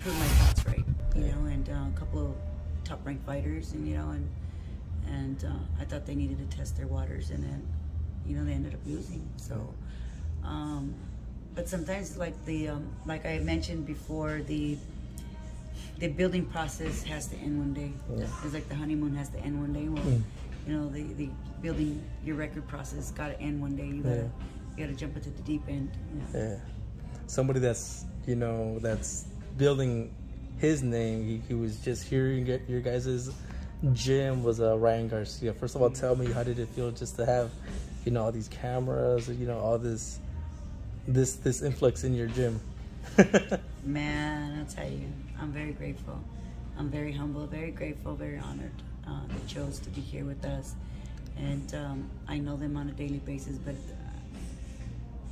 prove my thoughts right, you know, and a couple of top ranked fighters, and I thought they needed to test their waters, and then, you know, they ended up losing. So, but sometimes, like like I mentioned before, the building process has to end one day. It's like the honeymoon has to end one day. Well, you know, the building your record process got to end one day. You gotta jump into the deep end. Somebody that's, you know, that's building his name. He was just hearing your guys' gym was Ryan Garcia. First of all, tell me, how did it feel just to have, you know, all these cameras, you know, all this influx in your gym? Man, I'll tell you, I'm very grateful. I'm very humble, very grateful, very honored. They chose to be here with us, and I know them on a daily basis, but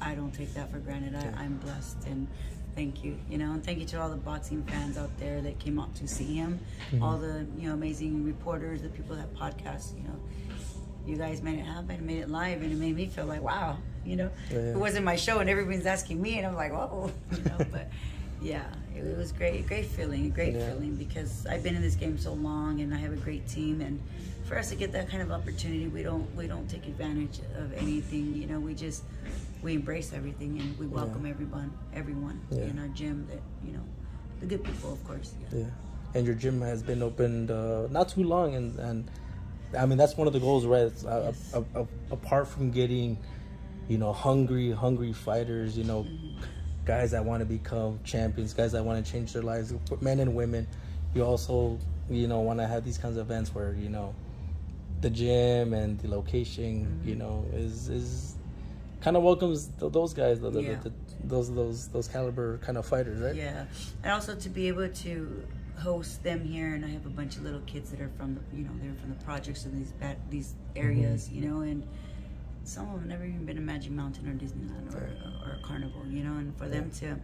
I don't take that for granted. I'm blessed, and thank you, you know, and thank you to all the boxing fans out there that came out to see him, all the, you know, amazing reporters, the people that podcast, you know, you guys made it happen, made it live, and it made me feel like, wow, you know, it wasn't my show, and everybody's asking me, and I'm like, whoa, you know, but yeah, it was great feeling, feeling, because I've been in this game so long, and I have a great team, and for us to get that kind of opportunity, we don't take advantage of anything, you know, we embrace everything, and we welcome everyone in our gym, that, you know, the good people, of course. And your gym has been opened not too long, and I mean, that's one of the goals, right? Apart from getting, you know, hungry fighters, you know, guys that want to become champions, guys that want to change their lives, men and women, you also, you know, want to have these kinds of events where, you know, the gym and the location, you know, is kind of welcomes those guys, those caliber kind of fighters, right? Yeah, and also to be able to host them here, and I have a bunch of little kids that are from the, you know, they're from the projects in these areas, you know, and some of them have never even been to Magic Mountain or Disneyland or Carnival, you know, and for them to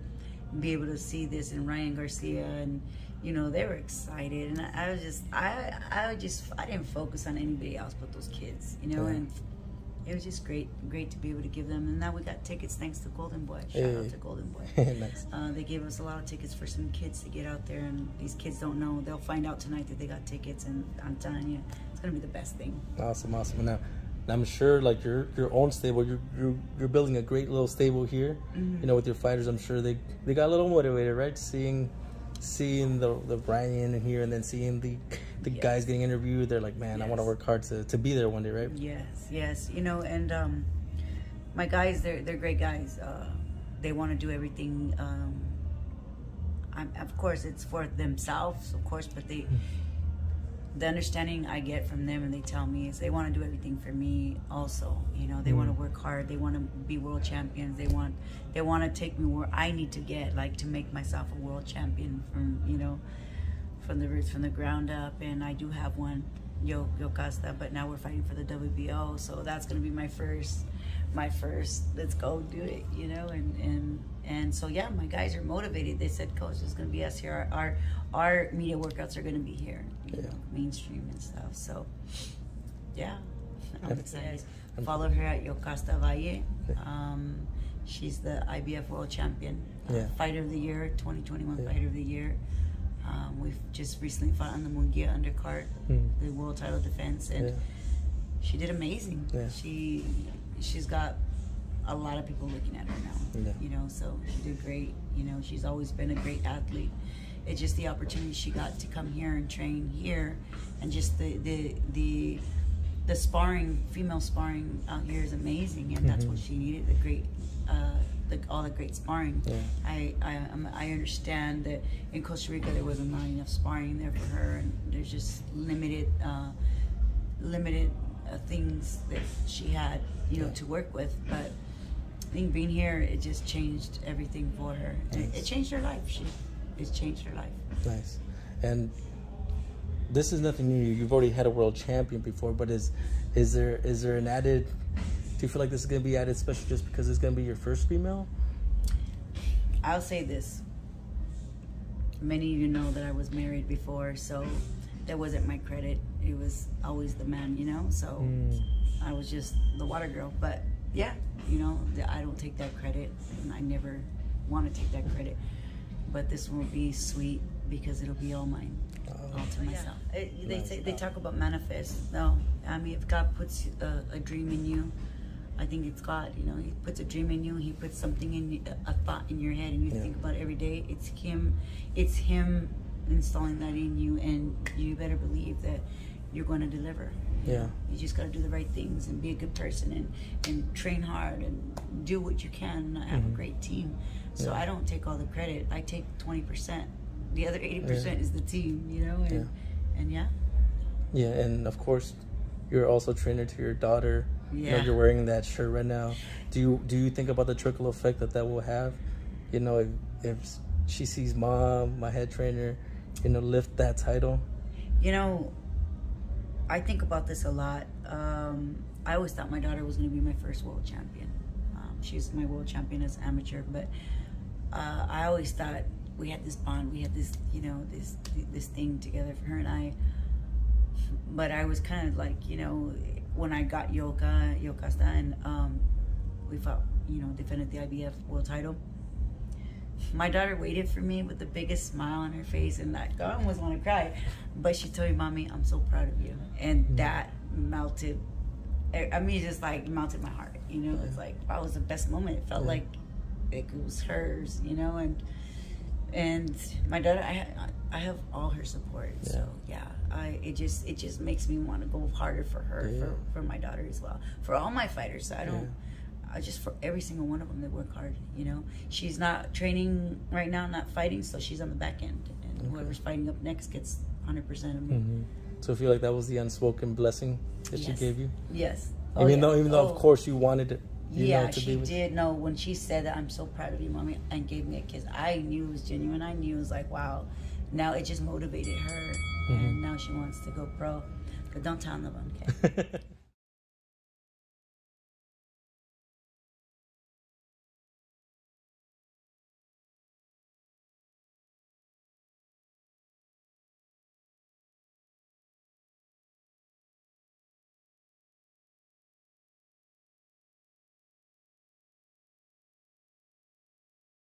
be able to see this, and Ryan Garcia, and, you know, they were excited, and I didn't focus on anybody else but those kids, you know, and it was just great to be able to give them. And now we got tickets thanks to Golden Boy. Shout out to Golden Boy. Nice. They gave us a lot of tickets for some kids to get out there, and these kids don't know. They'll find out tonight that they got tickets, and I'm telling you, it's gonna be the best thing. Awesome. Now, I'm sure, like, your own stable, you're building a great little stable here, you know, with your fighters. I'm sure they got a little motivated, right? Seeing the Brian in here, and then seeing the guys getting interviewed, they're like, man, I want to work hard to be there one day, right? Yes, you know, and my guys, they're great guys. They want to do everything. Of course, it's for themselves, of course, but the understanding I get from them, and they tell me, is they want to do everything for me also. You know, they want to work hard. They want to be world champions. They want to take me where I need to get, like, to make myself a world champion from, you know, from the roots, from the ground up. And I do have one, Yocasta, but now we're fighting for the WBO, so that's going to be my first, let's go do it, you know, and so, yeah, my guys are motivated. They said, Coach, it's going to be us here. Our media workouts are going to be here, you know, mainstream and stuff. So, yeah, I'm excited. Follow her at Yocasta Valle. She's the IBF World Champion, Fighter of the Year, 2021 Fighter of the Year. We've just recently fought on the Munguia undercard, the world title defense, and she did amazing. She's got a lot of people looking at her now, you know, so she did great. You know, she's always been a great athlete. It's just the opportunity she got to come here and train here, and just the sparring, female sparring out here is amazing, and that's what she needed. The great, all the great sparring. I understand that in Costa Rica there wasn't not enough sparring there for her, and there's just limited things that she had, you know, to work with. But I think being here, it just changed everything for her. Nice. It changed her life. It's changed her life. Nice. And this is nothing new. You've already had a world champion before, but is there an added? Do you feel like this is going to be added special just because it's going to be your first female? I'll say this. Many of you know that I was married before, so that wasn't my credit. It was always the man, you know? So I was just the water girl. But, yeah, you know, I don't take that credit, and I never want to take that credit. but this one will be sweet because it'll be all mine, all to myself. They talk about manifest. No, I mean, if God puts a dream in you, I think it's God. You know, He puts a dream in you. He puts something in you, a thought in your head, and you think about it every day. It's Him. It's Him installing that in you, and you better believe that you're going to deliver. Yeah. You just got to do the right things and be a good person and train hard and do what you can. And I have a great team. So I don't take all the credit. I take 20%. The other 80% is the team, you know? And yeah. Yeah, and of course, you're also trainer to your daughter. Yeah. You know, you're wearing that shirt right now. Do you think about the trickle effect that will have? You know, if she sees mom, my head trainer, you know, lift that title? You know, I think about this a lot. I always thought my daughter was going to be my first world champion. She's my world champion as amateur, but I always thought we had this bond, we had this, you know, this thing together for her and I. But I was kind of like, you know, when I got Yokasta, and we fought, you know, defended the IBF world title. My daughter waited for me with the biggest smile on her face, and I almost want to cry. But she told me, "Mommy, I'm so proud of you," and that melted. I mean, it just like melted my heart. You know, it's like that was the best moment. It felt like it was hers. You know, and my daughter, I have all her support. So yeah, it just makes me want to go harder for her, for my daughter as well, for all my fighters. So I just for every single one of them that work hard. You know, she's not training right now, not fighting, so she's on the back end, and whoever's fighting up next gets 100% of me. So I feel like that was the unspoken blessing that she gave you. Yes. Even though of course you wanted it. She did. No, when she said that, I'm so proud of you, Mommy, and gave me a kiss, I knew it was genuine. I knew it was like, wow. Now it just motivated her, and now she wants to go pro. But don't tell no one, okay?